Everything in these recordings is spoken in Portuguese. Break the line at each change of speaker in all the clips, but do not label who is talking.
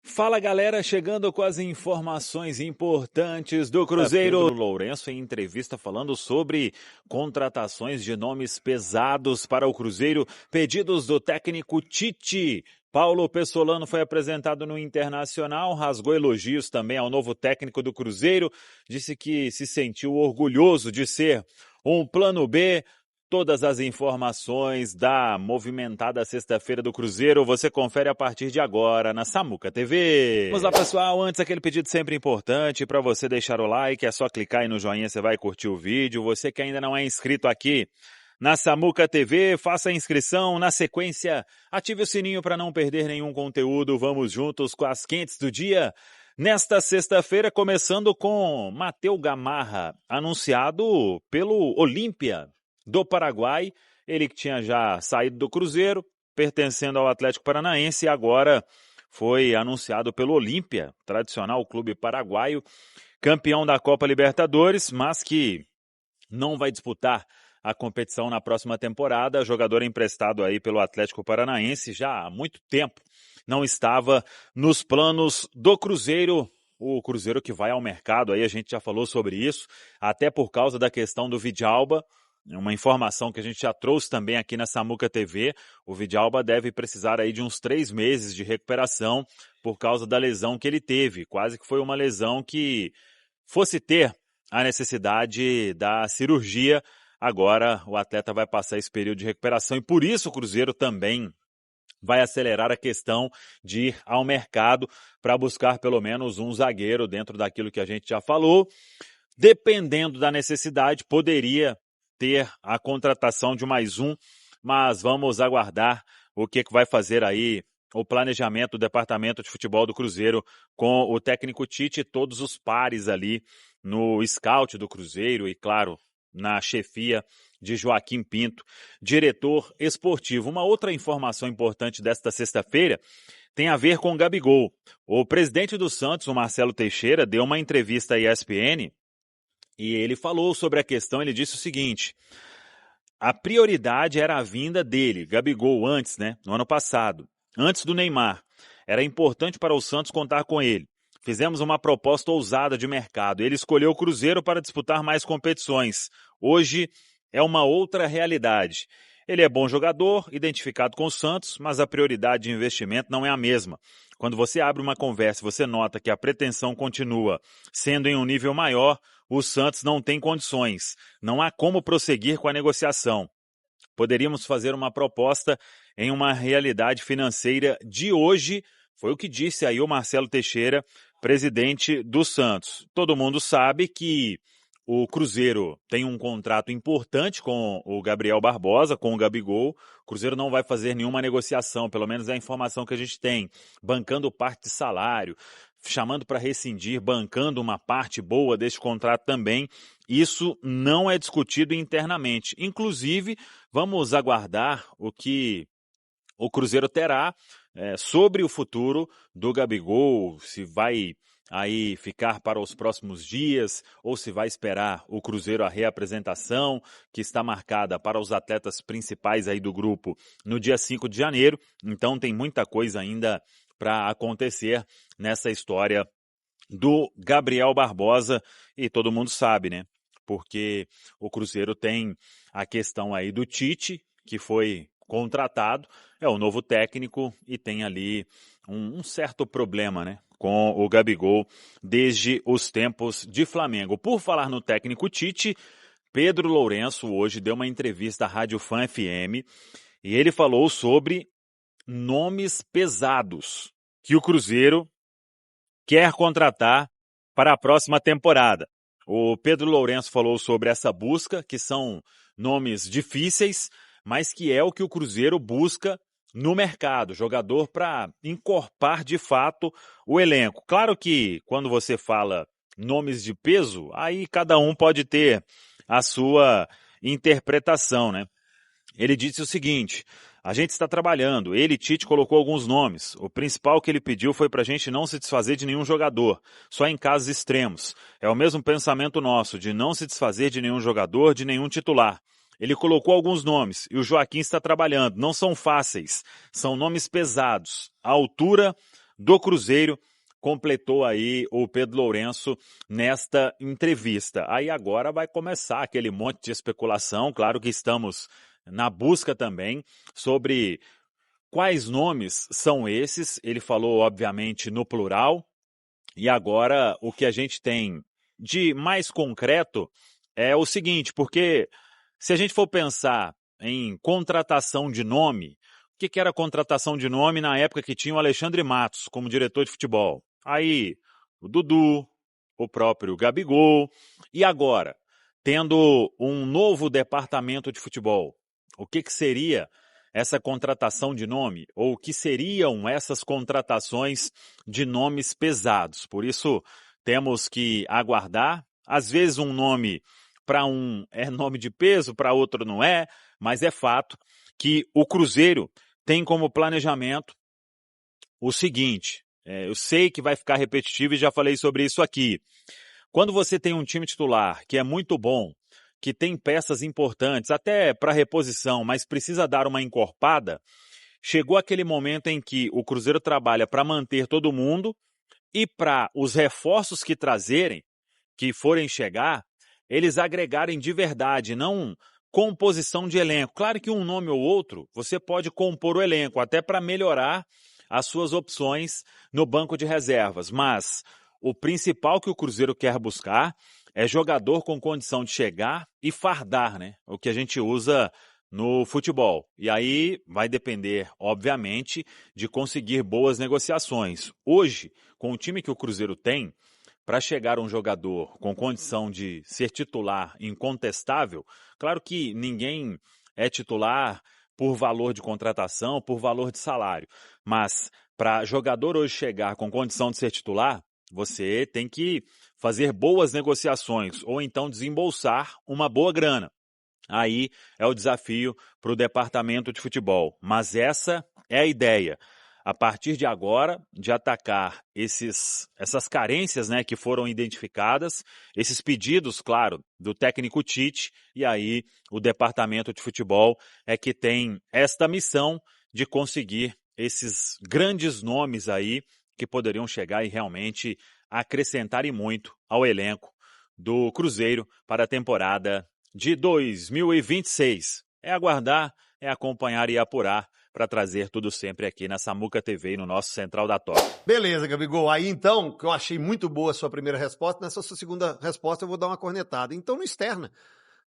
Fala galera, chegando com as informações importantes do Cruzeiro. Pedro Lourenço em entrevista falando sobre contratações de nomes pesados para o Cruzeiro, pedidos do técnico Tite. Paulo Pessolano foi apresentado no Internacional, rasgou elogios também ao novo técnico do Cruzeiro, disse que se sentiu orgulhoso de ser um plano B. Todas as informações da movimentada sexta-feira do Cruzeiro você confere a partir de agora na Samuca TV. Vamos lá, pessoal. Antes, aquele pedido sempre importante para você deixar o like. É só clicar aí no joinha, você vai curtir o vídeo. Você que ainda não é inscrito aqui na Samuca TV, faça a inscrição. Na sequência, ative o sininho para não perder nenhum conteúdo. Vamos juntos com as quentes do dia. Nesta sexta-feira, começando com Matheus Gamarra, anunciado pelo Olímpia do Paraguai, ele que tinha já saído do Cruzeiro, pertencendo ao Atlético Paranaense, e agora foi anunciado pelo Olímpia, tradicional clube paraguaio, campeão da Copa Libertadores, mas que não vai disputar a competição na próxima temporada. Jogador emprestado aí pelo Atlético Paranaense, já há muito tempo não estava nos planos do Cruzeiro. O Cruzeiro que vai ao mercado, aí a gente já falou sobre isso, até por causa da questão do Vidalba. Uma informação que a gente já trouxe também aqui na Samuca TV, o Vidalba deve precisar aí de uns 3 meses de recuperação por causa da lesão que ele teve. Quase que foi uma lesão que fosse ter a necessidade da cirurgia. Agora o atleta vai passar esse período de recuperação e por isso o Cruzeiro também vai acelerar a questão de ir ao mercado para buscar pelo menos um zagueiro dentro daquilo que a gente já falou. Dependendo da necessidade, poderia ter a contratação de mais um, mas vamos aguardar o que vai fazer aí o planejamento do Departamento de Futebol do Cruzeiro com o técnico Tite e todos os pares ali no scout do Cruzeiro e, claro, na chefia de Joaquim Pinto, diretor esportivo. Uma outra informação importante desta sexta-feira tem a ver com o Gabigol. O presidente do Santos, o Marcelo Teixeira, deu uma entrevista à ESPN e ele falou sobre a questão. Ele disse o seguinte: a prioridade era a vinda dele, Gabigol, antes, no ano passado, antes do Neymar. Era importante para o Santos contar com ele. Fizemos uma proposta ousada de mercado. Ele escolheu o Cruzeiro para disputar mais competições. Hoje é uma outra realidade. Ele é bom jogador, identificado com o Santos, mas a prioridade de investimento não é a mesma. Quando você abre uma conversa e você nota que a pretensão continua sendo em um nível maior, o Santos não tem condições. Não há como prosseguir com a negociação. Poderíamos fazer uma proposta em uma realidade financeira de hoje, foi o que disse aí o Marcelo Teixeira, presidente do Santos. Todo mundo sabe que o Cruzeiro tem um contrato importante com o Gabriel Barbosa, com o Gabigol. O Cruzeiro não vai fazer nenhuma negociação, pelo menos é a informação que a gente tem, bancando parte de salário, chamando para rescindir, bancando uma parte boa deste contrato também. Isso não é discutido internamente. Inclusive, vamos aguardar o que o Cruzeiro terá sobre o futuro do Gabigol, se vai aí ficar para os próximos dias ou se vai esperar o Cruzeiro a reapresentação, que está marcada para os atletas principais aí do grupo no dia 5 de janeiro. Então tem muita coisa ainda para acontecer nessa história do Gabriel Barbosa e todo mundo sabe, porque o Cruzeiro tem a questão aí do Tite, que foi contratado, é o novo técnico e tem ali um certo problema, com o Gabigol desde os tempos de Flamengo. Por falar no técnico Tite, Pedro Lourenço hoje deu uma entrevista à Rádio Fan FM e ele falou sobre nomes pesados que o Cruzeiro quer contratar para a próxima temporada. O Pedro Lourenço falou sobre essa busca, que são nomes difíceis, mas que é o que o Cruzeiro busca no mercado, jogador para encorpar de fato o elenco. Claro que quando você fala nomes de peso, aí cada um pode ter a sua interpretação, Ele disse o seguinte: a gente está trabalhando, Tite colocou alguns nomes. O principal que ele pediu foi para a gente não se desfazer de nenhum jogador, só em casos extremos. É o mesmo pensamento nosso, de não se desfazer de nenhum jogador, de nenhum titular. Ele colocou alguns nomes e o Joaquim está trabalhando. Não são fáceis, são nomes pesados. A altura do Cruzeiro, completou aí o Pedro Lourenço nesta entrevista. Aí agora vai começar aquele monte de especulação, claro que estamos na busca também sobre quais nomes são esses. Ele falou, obviamente, no plural, e agora o que a gente tem de mais concreto é o seguinte, porque se a gente for pensar em contratação de nome, o que era contratação de nome na época que tinha o Alexandre Matos como diretor de futebol? Aí, o Dudu, o próprio Gabigol, e agora, tendo um novo departamento de futebol, o que seria essa contratação de nome? Ou o que seriam essas contratações de nomes pesados? Por isso, temos que aguardar. Às vezes um nome para um é nome de peso, para outro não é, mas é fato que o Cruzeiro tem como planejamento o seguinte, eu sei que vai ficar repetitivo e já falei sobre isso aqui. Quando você tem um time titular que é muito bom, que tem peças importantes, até para reposição, mas precisa dar uma encorpada, chegou aquele momento em que o Cruzeiro trabalha para manter todo mundo e para os reforços que trazerem, que forem chegar, eles agregarem de verdade, não composição de elenco. Claro que um nome ou outro, você pode compor o elenco, até para melhorar as suas opções no banco de reservas, mas o principal que o Cruzeiro quer buscar é jogador com condição de chegar e fardar, né? O que a gente usa no futebol. E aí vai depender, obviamente, de conseguir boas negociações. Hoje, com o time que o Cruzeiro tem, para chegar um jogador com condição de ser titular incontestável, claro que ninguém é titular por valor de contratação, por valor de salário, mas para jogador hoje chegar com condição de ser titular, você tem que fazer boas negociações ou então desembolsar uma boa grana. Aí é o desafio para o departamento de futebol. Mas essa é a ideia. A partir de agora, de atacar essas carências, né, que foram identificadas, esses pedidos, claro, do técnico Tite, e aí o departamento de futebol é que tem esta missão de conseguir esses grandes nomes aí que poderiam chegar e realmente acrescentar e muito ao elenco do Cruzeiro para a temporada de 2026. É aguardar, é acompanhar e apurar para trazer tudo sempre aqui na Samuca TV e no nosso Central da Top.
Beleza, Gabigol. Aí então, que eu achei muito boa a sua primeira resposta, nessa sua segunda resposta eu vou dar uma cornetada. Então não externa.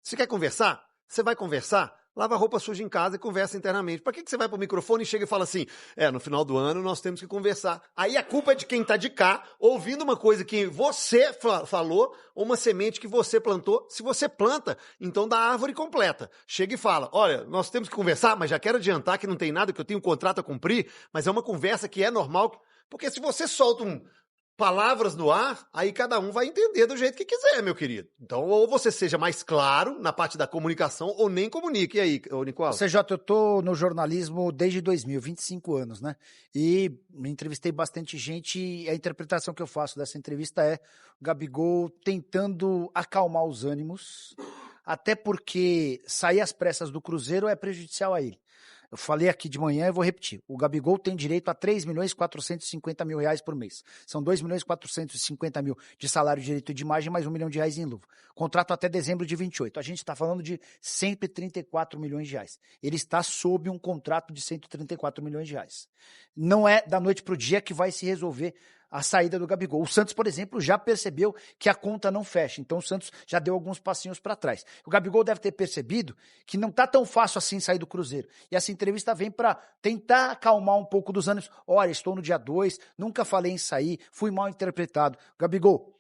Você quer conversar? Você vai conversar? Lava a roupa suja em casa e conversa internamente. Pra que você vai pro microfone e chega e fala assim, no final do ano nós temos que conversar. Aí a culpa é de quem tá de cá, ouvindo uma coisa que você falou, ou uma semente que você plantou. Se você planta, então dá a árvore completa. Chega e fala, olha, nós temos que conversar, mas já quero adiantar que não tem nada, que eu tenho um contrato a cumprir, mas é uma conversa que é normal. Porque se você solta palavras no ar, aí cada um vai entender do jeito que quiser, meu querido. Então, ou você seja mais claro na parte da comunicação, ou nem comunique. E aí, ô Nicolau?
CJ, eu tô no jornalismo desde 2000, 25 anos, né? E me entrevistei bastante gente e a interpretação que eu faço dessa entrevista é o Gabigol tentando acalmar os ânimos, até porque sair às pressas do Cruzeiro é prejudicial a ele. Eu falei aqui de manhã e vou repetir. O Gabigol tem direito a 3.450.000 reais por mês. São 2.450.000 de salário, direito de imagem, mais R$1 milhão em luva. Contrato até dezembro de 28. A gente está falando de 134 milhões de reais. Ele está sob um contrato de 134 milhões de reais. Não é da noite para o dia que vai se resolver a saída do Gabigol. O Santos, por exemplo, já percebeu que a conta não fecha. Então o Santos já deu alguns passinhos para trás. O Gabigol deve ter percebido que não está tão fácil assim sair do Cruzeiro. E essa entrevista vem para tentar acalmar um pouco dos ânimos. Olha, estou no dia 2, nunca falei em sair, fui mal interpretado. Gabigol,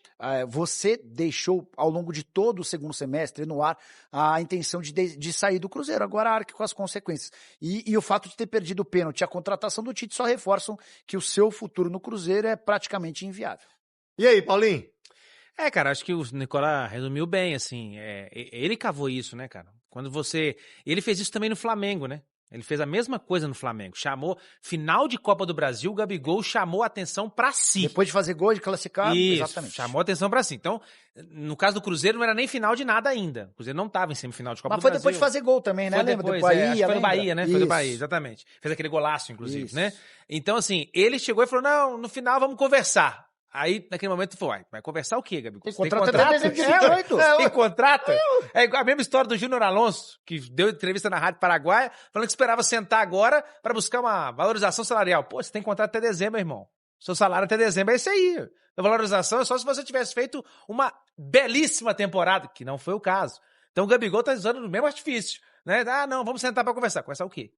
você deixou ao longo de todo o segundo semestre no ar a intenção de sair do Cruzeiro. Agora arque com as consequências. E o fato de ter perdido o pênalti e a contratação do Tite só reforçam que o seu futuro no Cruzeiro é praticamente inviável.
E aí, Paulinho?
Cara, acho que o Nicolas resumiu bem, assim, ele cavou isso, né, cara? Ele fez isso também no Flamengo, né? Ele fez a mesma coisa no Flamengo. Chamou, final de Copa do Brasil, o Gabigol chamou a atenção pra si.
Depois de fazer gol, de classificar,
Isso,
exatamente.
chamou a atenção pra si. Então, no caso do Cruzeiro, não era nem final de nada ainda. O Cruzeiro não tava em semifinal de Copa
Mas
do
foi
Brasil.
depois de fazer gol também, né?
Foi
Lembra?
depois,
Bahia,
acho que foi do
lembra?
Bahia, né? Foi do Bahia, exatamente. Fez aquele golaço, inclusive,
Isso.
né? Então, assim, ele chegou e falou, não, no final vamos conversar. Aí, naquele momento, ele falou, vai conversar o quê, Gabi?
Tem
Você
contrato até dezembro de 28.
Tem contrato? É a mesma história do Júnior Alonso, que deu entrevista na Rádio Paraguaia, falando que esperava sentar agora para buscar uma valorização salarial. Pô, você tem contrato até dezembro, irmão. Seu salário até dezembro é esse aí. A valorização é só se você tivesse feito uma belíssima temporada, que não foi o caso. Então o Gabigol tá usando o mesmo artifício, né? Ah, não, vamos sentar para conversar. Conversar o quê?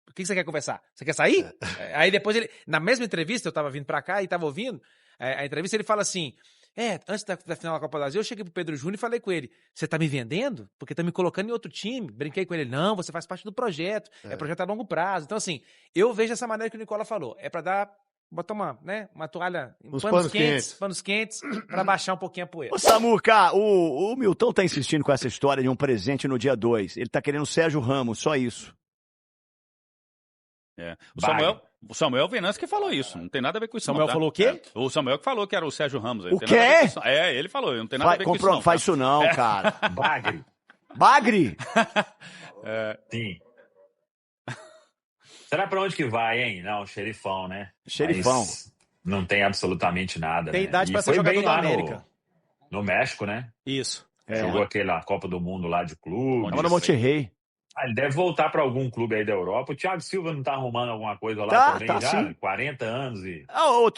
O que você quer conversar? Você quer sair? Aí depois ele, na mesma entrevista, eu tava vindo pra cá e tava ouvindo, a entrevista ele fala assim, antes da final da Copa do Brasil, eu cheguei pro Pedro Júnior e falei com ele, você tá me vendendo? Porque tá me colocando em outro time. Brinquei com ele, não, você faz parte do projeto, é projeto a longo prazo. Então assim, eu vejo dessa maneira que o Nicola falou, é pra botar uma toalha, panos quentes, pra baixar um pouquinho a poeira.
Ô Samuca, o Milton tá insistindo com essa história de um presente no dia 2. Ele tá querendo o Sérgio Ramos, só isso.
O Samuel Venâncio que falou isso, não tem nada a ver com isso.
Samuel falou o quê?
O Samuel que falou que era o Sérgio Ramos.
O quê?
Ele falou, não tem nada a ver com isso não.
Faz isso não, cara.
Bagre.
Bagre?
Sim. Será pra onde que vai, hein? Não, xerifão, né?
Xerifão.
Mas não tem absolutamente nada,
Tem
né?
idade
E
pra ser
foi
jogador
bem
da
lá
América.
no México, né?
Isso.
Jogou aquela Copa do Mundo lá de clube.
Tava no Monterrey.
Ele deve voltar pra algum clube aí da Europa. O Thiago Silva não tá arrumando alguma coisa lá
Tá,
também
tá,
já?
sim.
40 anos e...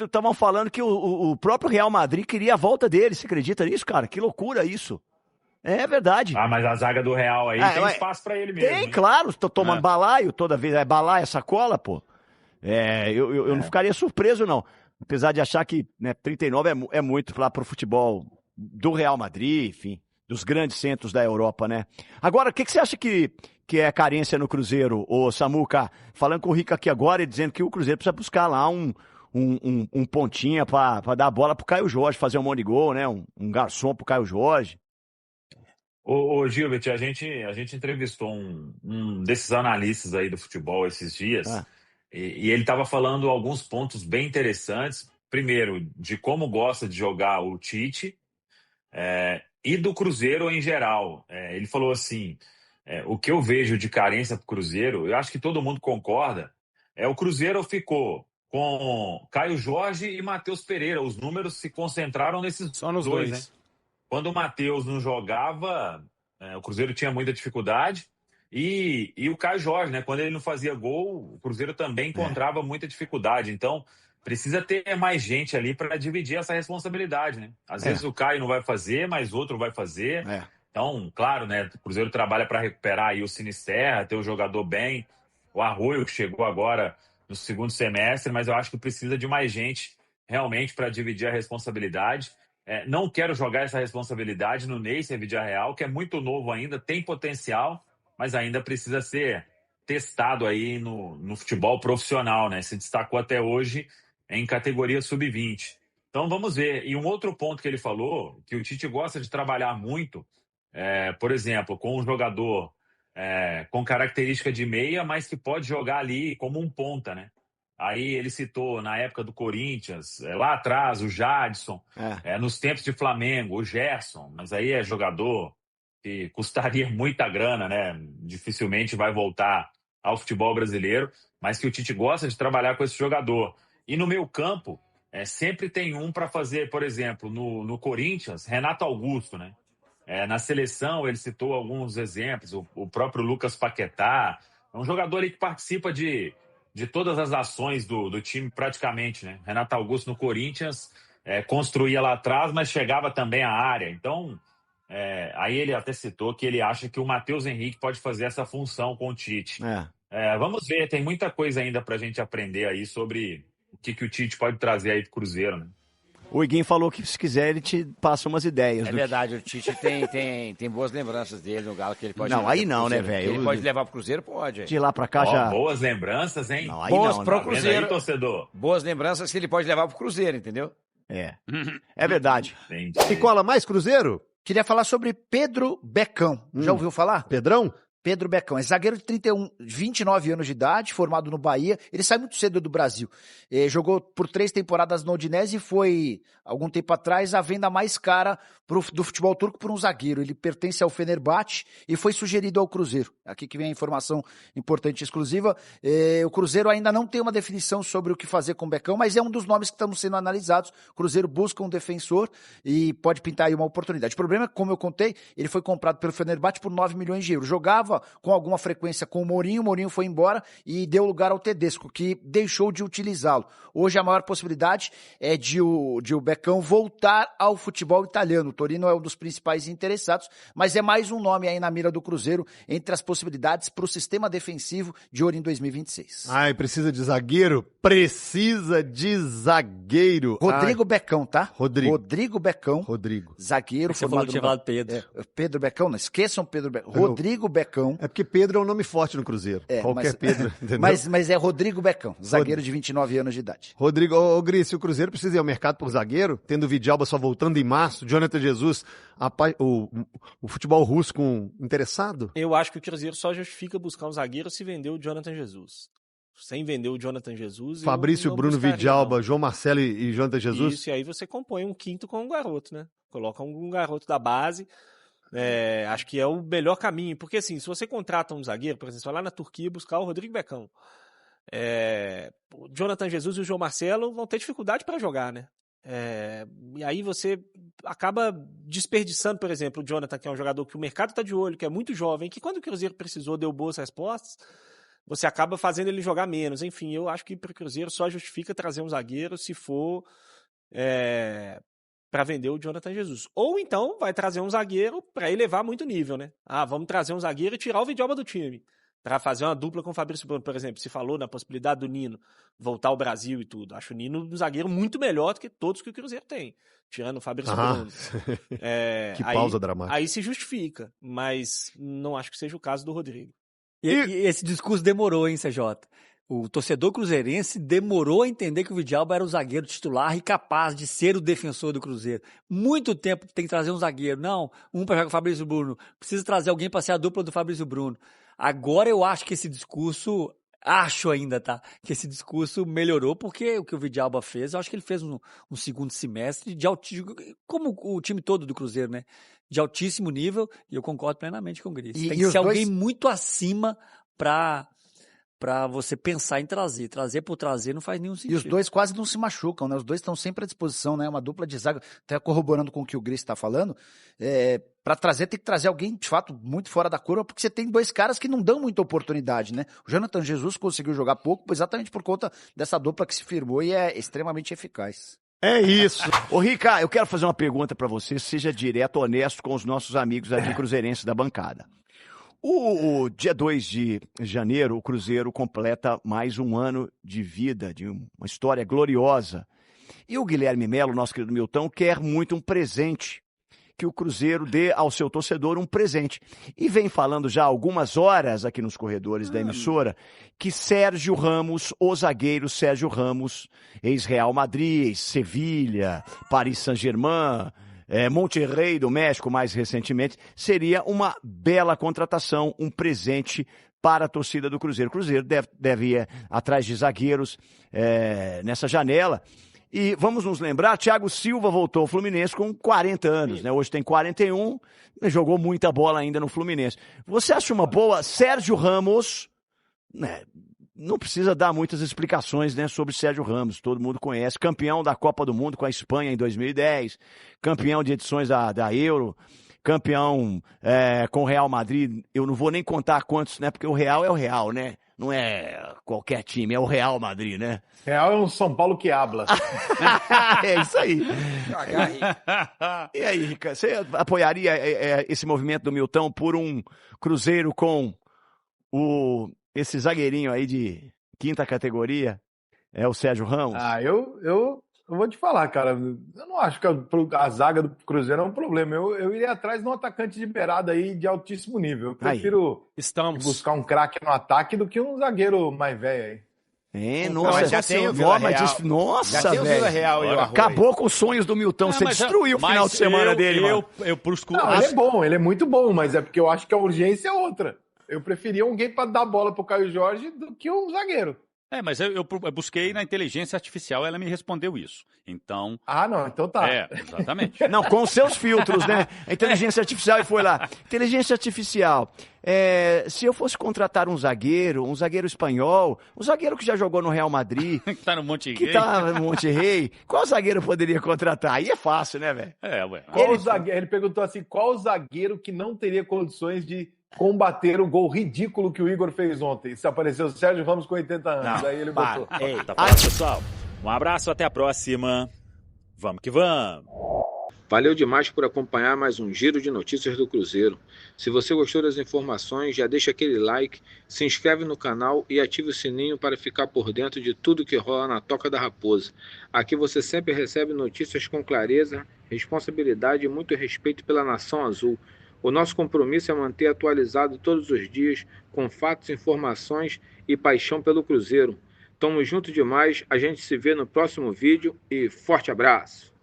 Estavam falando que o próprio Real Madrid queria a volta dele. Você acredita nisso, cara? Que loucura isso. É verdade.
Ah, mas a zaga do Real aí tem espaço pra ele mesmo.
Tem,
hein?
claro. Tô tomando balaio toda vez. É balaio, sacola, pô. Eu não ficaria surpreso, não. Apesar de achar que 39 é muito lá pro futebol do Real Madrid, enfim, dos grandes centros da Europa, né? Agora, o que você acha que é carência no Cruzeiro, ô Samuca? Falando com o Rico aqui agora e dizendo que o Cruzeiro precisa buscar lá um pontinha pra dar a bola pro Caio Jorge, fazer um monte de gol, né? Um garçom pro Caio Jorge.
Ô Gilbert, a gente entrevistou um desses analistas aí do futebol esses dias, e ele estava falando alguns pontos bem interessantes. Primeiro, de como gosta de jogar o Tite, e do Cruzeiro em geral. Ele falou assim, o que eu vejo de carência pro Cruzeiro, eu acho que todo mundo concorda, o Cruzeiro ficou com Caio Jorge e Matheus Pereira. Os números se concentraram nesses
Só nos dois, né?
Quando o Matheus não jogava, o Cruzeiro tinha muita dificuldade. E o Caio Jorge, né? Quando ele não fazia gol, o Cruzeiro também encontrava muita dificuldade. Então, precisa ter mais gente ali para dividir essa responsabilidade, né? Às vezes o Caio não vai fazer, mas outro vai fazer. Então, claro, né? O Cruzeiro trabalha para recuperar aí o Sinisterra, ter o jogador bem. O Arroio chegou agora no segundo semestre, mas eu acho que precisa de mais gente realmente para dividir a responsabilidade. Não quero jogar essa responsabilidade no Neycer Villarreal, que é muito novo ainda, tem potencial, mas ainda precisa ser testado aí no futebol profissional, né? Se destacou até hoje em categoria sub-20. Então vamos ver. E um outro ponto que ele falou, que o Tite gosta de trabalhar muito, por exemplo, com um jogador com característica de meia, mas que pode jogar ali como um ponta, né? Aí ele citou, na época do Corinthians, lá atrás, o Jadson, nos tempos de Flamengo, o Gerson, mas aí é jogador que custaria muita grana, né? Dificilmente vai voltar ao futebol brasileiro, mas que o Tite gosta de trabalhar com esse jogador. E no meio campo, sempre tem um para fazer, por exemplo, no Corinthians, Renato Augusto, né? Na seleção, ele citou alguns exemplos, o próprio Lucas Paquetá, é um jogador ali que participa de todas as ações do time praticamente, né? Renato Augusto no Corinthians construía lá atrás, mas chegava também à área. Então, aí ele até citou que ele acha que o Matheus Henrique pode fazer essa função com o Tite. Vamos ver, tem muita coisa ainda pra gente aprender aí sobre o que o Tite pode trazer aí pro Cruzeiro, né?
O Iguinho falou que se quiser ele te passa umas ideias.
É verdade, o Tite tem boas lembranças dele no Galo que ele pode...
Não, aí não, né, velho?
Ele pode levar pro Cruzeiro, pode.
De lá pra cá já...
Boas lembranças, hein?
Não, aí
boas
não,
pro
não.
Cruzeiro.
Aí, torcedor?
Boas lembranças que ele pode levar pro Cruzeiro, entendeu?
É verdade.
E cola mais Cruzeiro?
Queria falar sobre Pedro Becão. Já ouviu falar?
Pedrão?
Pedro Becão, é zagueiro de 29 anos de idade, formado no Bahia. Ele sai muito cedo do Brasil. Jogou por 3 temporadas no Udinese e foi, algum tempo atrás, a venda mais cara do futebol turco por um zagueiro. Ele pertence ao Fenerbahçe e foi sugerido ao Cruzeiro. Aqui que vem a informação importante e exclusiva. O Cruzeiro ainda não tem uma definição sobre o que fazer com o Becão, mas é um dos nomes que estão sendo analisados. O Cruzeiro busca um defensor e pode pintar aí uma oportunidade. O problema é que, como eu contei, ele foi comprado pelo Fenerbahçe por 9 milhões de euros. Jogava com alguma frequência com o Mourinho foi embora e deu lugar ao Tedesco, que deixou de utilizá-lo. Hoje a maior possibilidade é de o Becão voltar ao futebol italiano. O Torino é um dos principais interessados, mas é mais um nome aí na mira do Cruzeiro entre as possibilidades para o sistema defensivo de olho em 2026.
Precisa de zagueiro? Precisa de zagueiro.
Rodrigo Becão, tá?
Rodrigo
Becão. Zagueiro
Você
formado
falou que tinha falado Pedro.
Pedro Becão, não esqueçam Pedro Becão. Rodrigo Becão.
É porque Pedro é um nome forte no Cruzeiro. Qualquer Pedro, entendeu?
Mas é Rodrigo Becão, zagueiro de 29 anos de idade.
Rodrigo, Gris, se o Cruzeiro precisa ir ao mercado por zagueiro, tendo o Vidalba só voltando em março, Jonathan Jesus, o futebol russo interessado?
Eu acho que o Cruzeiro só justifica buscar um zagueiro se vender o Jonathan Jesus. Sem vender o Jonathan Jesus...
Fabrício, Bruno, Vidalba, João Marcelo e Jonathan Jesus?
Isso, e aí você compõe um quinto com um garoto, né? Coloca um garoto da base... acho que é o melhor caminho, porque assim, se você contrata um zagueiro, por exemplo, você vai lá na Turquia buscar o Rodrigo Becão, o Jonathan Jesus e o João Marcelo vão ter dificuldade para jogar, né? E aí você acaba desperdiçando, por exemplo, o Jonathan, que é um jogador que o mercado está de olho, que é muito jovem, que quando o Cruzeiro precisou deu boas respostas, você acaba fazendo ele jogar menos. Enfim, eu acho que para o Cruzeiro só justifica trazer um zagueiro se for para vender o Jonathan Jesus. Ou então vai trazer um zagueiro para elevar muito nível, né? Vamos trazer um zagueiro e tirar o Vidalba do time. Para fazer uma dupla com o Fabrício Bruno, por exemplo. Se falou na possibilidade do Nino voltar ao Brasil e tudo. Acho o Nino um zagueiro muito melhor do que todos que o Cruzeiro tem. Tirando o Fabrício Bruno.
Que pausa dramática.
Aí se justifica. Mas não acho que seja o caso do Rodrigo.
E esse discurso demorou, hein, CJ? O torcedor cruzeirense demorou a entender que o Vidalba era o zagueiro titular e capaz de ser o defensor do Cruzeiro. Muito tempo tem que trazer um zagueiro. Não, um para jogar com o Fabrício Bruno. Precisa trazer alguém para ser a dupla do Fabrício Bruno. Agora eu acho que esse discurso... Acho ainda, tá? Que esse discurso melhorou, porque o que o Vidalba fez, eu acho que ele fez um segundo semestre de altíssimo... Como o time todo do Cruzeiro, né? De altíssimo nível, e eu concordo plenamente com o Gris. Tem que ser alguém muito acima para você pensar em trazer. Trazer por trazer não faz nenhum sentido.
E os dois quase não se machucam, né? Os dois estão sempre à disposição, né? Uma dupla de zaga, até corroborando com o que o Gris está falando, para trazer, tem que trazer alguém, de fato, muito fora da curva, porque você tem dois caras que não dão muita oportunidade, né? O Jonathan Jesus conseguiu jogar pouco, exatamente por conta dessa dupla que se firmou e é extremamente eficaz.
É isso. Ô, Rica, eu quero fazer uma pergunta para você, seja direto, honesto com os nossos amigos aqui cruzeirenses da bancada. O dia 2 de janeiro, o Cruzeiro completa mais um ano de vida, de uma história gloriosa. E o Guilherme Melo, nosso querido Milton, quer muito um presente, que o Cruzeiro dê ao seu torcedor um presente. E vem falando já há algumas horas aqui nos corredores da emissora que Sérgio Ramos, o zagueiro Sérgio Ramos, ex-Real Madrid, ex-Sevilha, Paris Saint-Germain, Monterrey do México mais recentemente, seria uma bela contratação, um presente para a torcida do Cruzeiro. O Cruzeiro deve ir atrás de zagueiros nessa janela. E vamos nos lembrar, Thiago Silva voltou ao Fluminense com 40 anos, né? Hoje tem 41, jogou muita bola ainda no Fluminense. Você acha uma boa? Sérgio Ramos, né? Não precisa dar muitas explicações, né, sobre Sérgio Ramos, todo mundo conhece, campeão da Copa do Mundo com a Espanha em 2010, campeão de edições da Euro, campeão com o Real Madrid, eu não vou nem contar quantos, né, porque o Real é o Real, né, não é qualquer time, é o Real Madrid, né.
Real é um São Paulo que habla.
É isso aí. E aí, Rica, você apoiaria esse movimento do Milton por um Cruzeiro com esse zagueirinho aí de quinta categoria, o Sérgio Ramos?
Eu vou te falar, cara, eu não acho que a zaga do Cruzeiro é um problema. Eu iria atrás de um atacante de beirada aí de altíssimo nível. Eu prefiro buscar um craque no ataque do que um zagueiro mais velho aí.
Nossa,
já tem o Vila Real.
Nossa,
já tem o Vila Real e o
acabou com os sonhos do Milton. Você destruiu o final de semana dele, mano.
Não, ele é bom, ele é muito bom, mas é porque eu acho que a urgência é outra. Eu preferia alguém para dar bola pro Caio Jorge do que um zagueiro.
Mas eu busquei na inteligência artificial, ela me respondeu isso. Então...
não, então tá.
Exatamente.
Não, com seus filtros, né? A inteligência artificial e foi lá. Inteligência artificial. Se eu fosse contratar um zagueiro espanhol, um zagueiro que já jogou no Real Madrid...
que tá no Monte Rei.
Que tá no Monte Rei. Qual zagueiro eu poderia contratar? Aí é fácil, né, velho?
Ele perguntou assim, qual zagueiro que não teria condições de combater o gol ridículo que o Igor fez ontem? Se apareceu o Sérgio Ramos com 80 anos. Aí ele botou.
Tá fácil, pessoal. Um abraço, até a próxima. Vamos que vamos.
Valeu demais por acompanhar mais um Giro de Notícias do Cruzeiro. Se você gostou das informações, já deixa aquele like, se inscreve no canal e ative o sininho para ficar por dentro de tudo que rola na Toca da Raposa. Aqui você sempre recebe notícias com clareza, responsabilidade e muito respeito pela Nação Azul. O nosso compromisso é manter atualizado todos os dias, com fatos, informações e paixão pelo Cruzeiro. Tamo junto demais, a gente se vê no próximo vídeo e forte abraço!